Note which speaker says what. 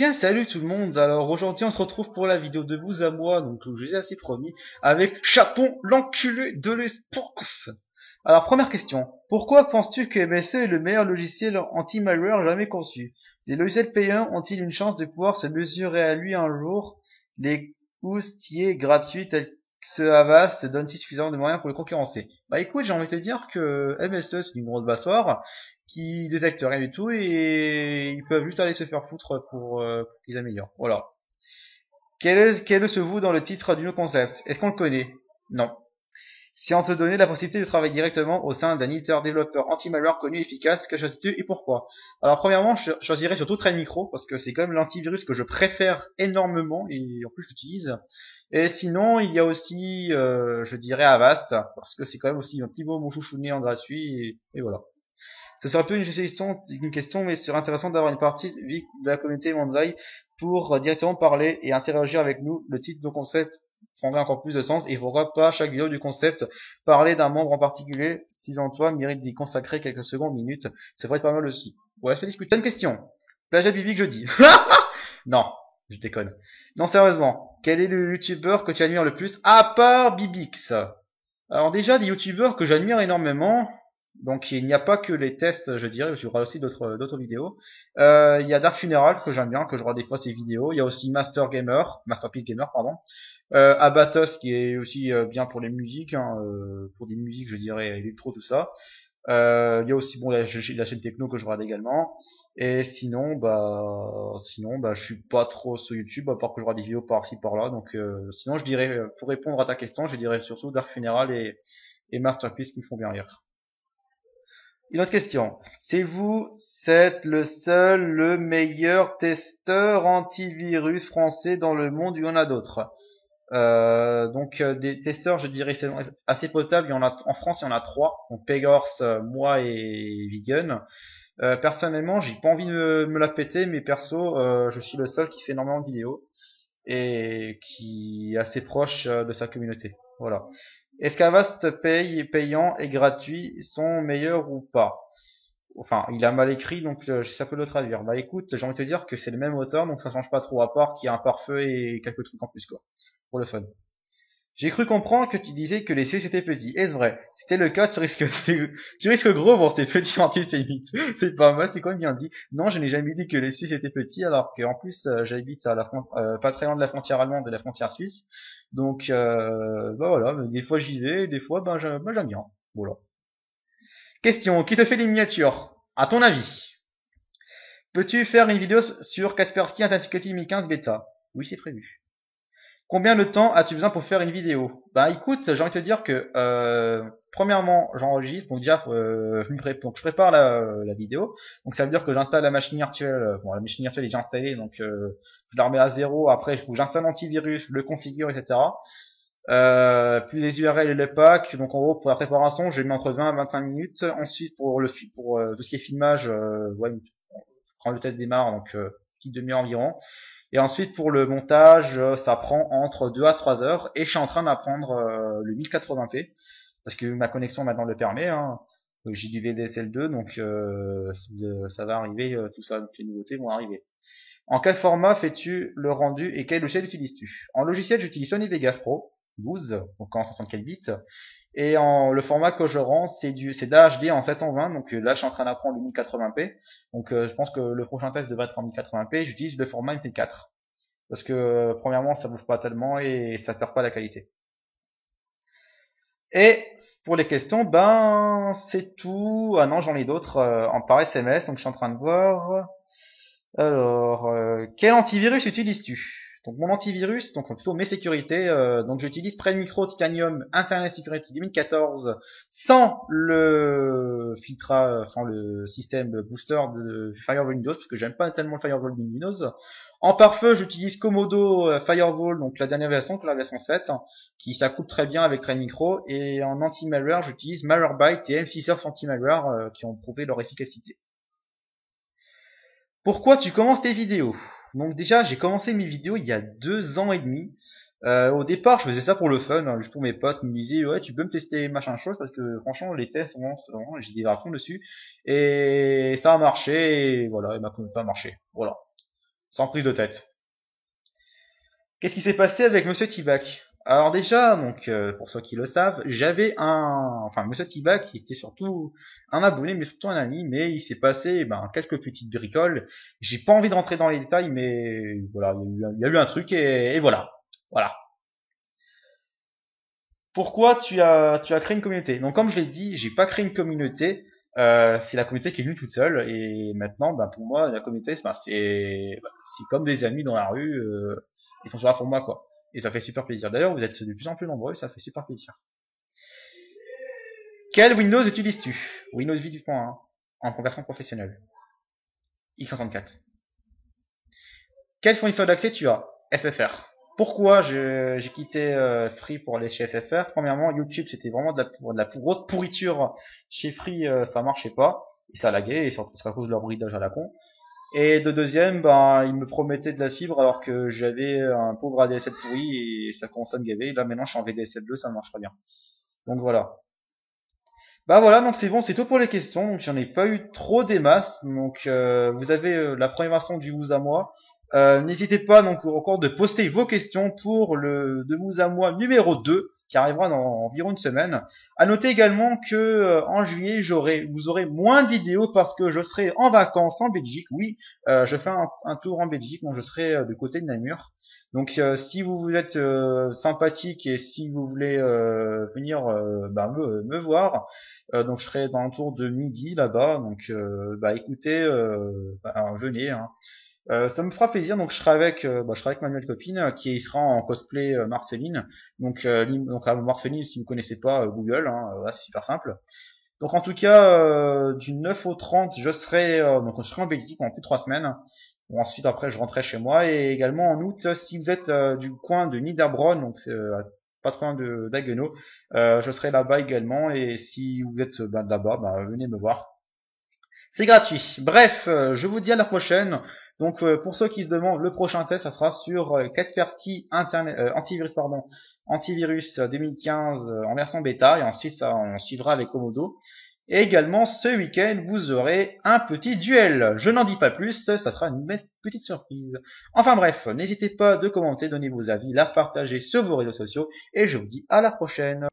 Speaker 1: Eh bien, salut tout le monde. Alors aujourd'hui, on se retrouve pour la vidéo de vous à moi, donc je vous ai assez promis, avec Chapon, l'enculé de l'espace. Alors première question, pourquoi penses-tu que MSE est le meilleur logiciel anti-malware jamais conçu? Les logiciels payants ont-ils une chance de pouvoir se mesurer à lui un jour? Les houstiers gratuits tels que ceux Avast donnent-ils suffisamment de moyens pour le concurrencer? Bah écoute, j'ai envie de te dire que MSE c'est une grosse bassoire qui détectent rien du tout et ils peuvent juste aller se faire foutre pour qu'ils améliorent. Voilà. Quel est ce vous dans le titre du nouveau concept? Est-ce qu'on le connaît? Non. Si on te donnait la possibilité de travailler directement au sein d'un éditeur développeur anti-malware connu et efficace, que choisis-tu et pourquoi? Alors premièrement, je choisirais surtout Trend Micro parce que c'est quand même l'antivirus que je préfère énormément et en plus j'utilise. Et sinon, il y a aussi, je dirais Avast parce que c'est quand même aussi un petit beau mon chouchouné en gratuit et voilà. Ce serait un peu une question, mais ce serait intéressant d'avoir une partie de la communauté Manzai pour directement parler et interagir avec nous. Le titre de concept prendrait encore plus de sens et il faudra pas chaque vidéo du concept parler d'un membre en particulier. Si toi mérite d'y consacrer quelques secondes, minutes, ça pourrait être pas mal aussi. Ouais, c'est discuté. Une question. Plagiat biblique jeudi. Non, je déconne. Non, sérieusement. Quel est le youtubeur que tu admires le plus à part Bibix? Alors déjà, des youtubeurs que j'admire énormément, donc il n'y a pas que les tests, je dirais, je regarde aussi d'autres vidéos. Il y a Dark Funeral que j'aime bien, que je regarde des fois ses vidéos. Il y a aussi Masterpiece Gamer, pardon. Abatos qui est aussi bien pour les musiques, hein, pour des musiques, je dirais, électro, tout ça. Il y a aussi bon la chaîne techno que je regarde également. Et sinon, je suis pas trop sur YouTube, à part que je regarde des vidéos par-ci par-là. Donc, sinon, je dirais, pour répondre à ta question, je dirais surtout Dark Funeral et Masterpiece qui me font bien rire. Une autre question. C'est le seul, le meilleur testeur antivirus français dans le monde, il y en a d'autres. Des testeurs, je dirais, c'est assez potable. Il y en a en France, il y en a trois. Donc Pegors, moi et Vegan. Personnellement, j'ai pas envie de me la péter, mais perso, je suis le seul qui fait énormément de vidéos et qui est assez proche de sa communauté. Voilà. Est-ce qu'Avast payant et gratuit sont meilleurs ou pas? Enfin, il a mal écrit, donc ça peut le traduire. Bah écoute, j'ai envie de te dire que c'est le même auteur, donc ça change pas trop, à part qu'il y a un pare-feu et quelques trucs en plus, quoi. Pour le fun. J'ai cru comprendre que tu disais que les Suisses étaient petits. Est-ce vrai? Si c'était le cas, tu risques gros pour ces petits antisémites. C'est pas mal, c'est quand même bien dit. Non, je n'ai jamais dit que les Suisses étaient petits, alors qu'en plus, j'habite à pas très loin de la frontière allemande et de la frontière suisse. Donc, bah voilà, des fois j'y vais, des fois, j'aime bien. Voilà. Question, qui te fait des miniatures? À ton avis? Peux-tu faire une vidéo sur Kaspersky Interactive Mi 15 Beta? Oui, c'est prévu. Combien de temps as-tu besoin pour faire une vidéo? Bah écoute, j'ai envie de te dire que premièrement, j'enregistre, donc déjà je prépare la vidéo. Donc ça veut dire que j'installe la machine virtuelle. Bon, la machine virtuelle est déjà installée, donc je la remets à zéro. Après, j'installe l'antivirus, je le configure, etc. Puis les URL et les packs. Donc en gros, pour la préparation, j'ai mis entre 20 et 25 minutes. Ensuite, pour tout ce qui est filmage, quand le test démarre, donc petite demi-heure environ. Et ensuite, pour le montage, ça prend entre 2 à 3 heures. Et je suis en train d'apprendre le 1080p. Parce que ma connexion maintenant le permet. Hein. Donc, j'ai du VDSL2, donc ça va arriver, tout ça, donc les nouveautés vont arriver. En quel format fais-tu le rendu et quel logiciel utilises-tu? En logiciel, j'utilise Sony Vegas Pro 12, donc en 64 bits. Et le format que je rends, c'est d'HD en 720. Donc là, je suis en train d'apprendre le 1080p. Donc je pense que le prochain test devrait être en 1080p. J'utilise le format MP4 parce que premièrement, ça bouffe pas tellement et ça perd pas la qualité. Et pour les questions, ben c'est tout. Ah non, j'en ai d'autres par SMS. Donc je suis en train de voir. Alors, quel antivirus utilises-tu? Donc mon antivirus, donc plutôt mes sécurités, donc j'utilise Trend Micro Titanium Internet Security 2014 sans sans le système booster de Firewall Windows parce que j'aime pas tellement le Firewall Windows. En pare-feu, j'utilise Komodo Firewall, donc la dernière version, la version 7, qui ça coupe très bien avec Trend Micro. Et en anti-malware, j'utilise Malwarebytes et MCSoft Anti-Malware qui ont prouvé leur efficacité. Pourquoi tu commences tes vidéos? Donc déjà, j'ai commencé mes vidéos il y a 2 ans et demi. Au départ, je faisais ça pour le fun, hein, juste pour mes potes. Ils me disaient ouais, tu peux me tester machin chose parce que franchement, les tests, vraiment, j'ai des à fond dessus et ça a marché. Et voilà, et ma communauté a marché. Voilà. sans prise de tête. Qu'est-ce qui s'est passé avec Monsieur Tibac? Alors déjà, donc pour ceux qui le savent, Monsieur Tibac, qui était surtout un abonné, mais surtout un ami, mais il s'est passé quelques petites bricoles. J'ai pas envie de rentrer dans les détails, mais voilà, il y a eu un truc et voilà, voilà. Pourquoi tu as créé une communauté? Donc comme je l'ai dit, j'ai pas créé une communauté. C'est la communauté qui est venue toute seule et maintenant, pour moi, la communauté, c'est comme des amis dans la rue. Ils sont là pour moi, quoi. Et ça fait super plaisir. D'ailleurs, vous êtes de plus en plus nombreux, ça fait super plaisir. Quel Windows utilises-tu? Windows 8.1 en conversion professionnelle. x64. Quel fournisseur d'accès tu as? SFR. Pourquoi j'ai quitté Free pour aller chez SFR? Premièrement, YouTube c'était vraiment de la grosse pourriture. Chez Free, ça marchait pas et ça laguait, et surtout c'est à cause de leur bridage à la con. Et de deuxième, ils me promettaient de la fibre alors que j'avais un pauvre ADSL pourri et ça commençait à me gaver. Et là maintenant je suis en VDSL 2, ça marche très bien. Donc voilà. Voilà, donc c'est bon, c'est tout pour les questions. Donc j'en ai pas eu trop des masses. Donc vous avez la première version du vous à moi. N'hésitez pas donc encore de poster vos questions pour le de vous à moi numéro 2 qui arrivera dans environ une semaine. À noter également que en juillet, vous aurez moins de vidéos parce que je serai en vacances en Belgique. Oui, je fais un tour en Belgique, donc je serai du côté de Namur. Donc si vous êtes sympathique et si vous voulez venir me voir, donc je serai dans le tour de midi là-bas. Donc écoutez, venez. Hein. Ça me fera plaisir. Donc je serai avec ma nouvelle copine qui sera en cosplay Marceline. Donc Marceline, si vous connaissez pas, Google, hein, c'est super simple. Donc en tout cas, du 9 au 30, je serai en Belgique pendant plus de 3 semaines. Bon, ensuite après je rentrerai chez moi et également en août, si vous êtes du coin de Niederbronn, donc c'est pas très loin de d'Haguenau, je serai là-bas également et si vous êtes là-bas, venez me voir. C'est gratuit. Bref, je vous dis à la prochaine. Donc pour ceux qui se demandent, le prochain test, ça sera sur Kaspersky antivirus 2015 en version bêta et ensuite on suivra avec Komodo. Et également ce week-end, vous aurez un petit duel. Je n'en dis pas plus, ça sera une petite surprise. Enfin bref, n'hésitez pas de commenter, donner vos avis, la partager sur vos réseaux sociaux et je vous dis à la prochaine.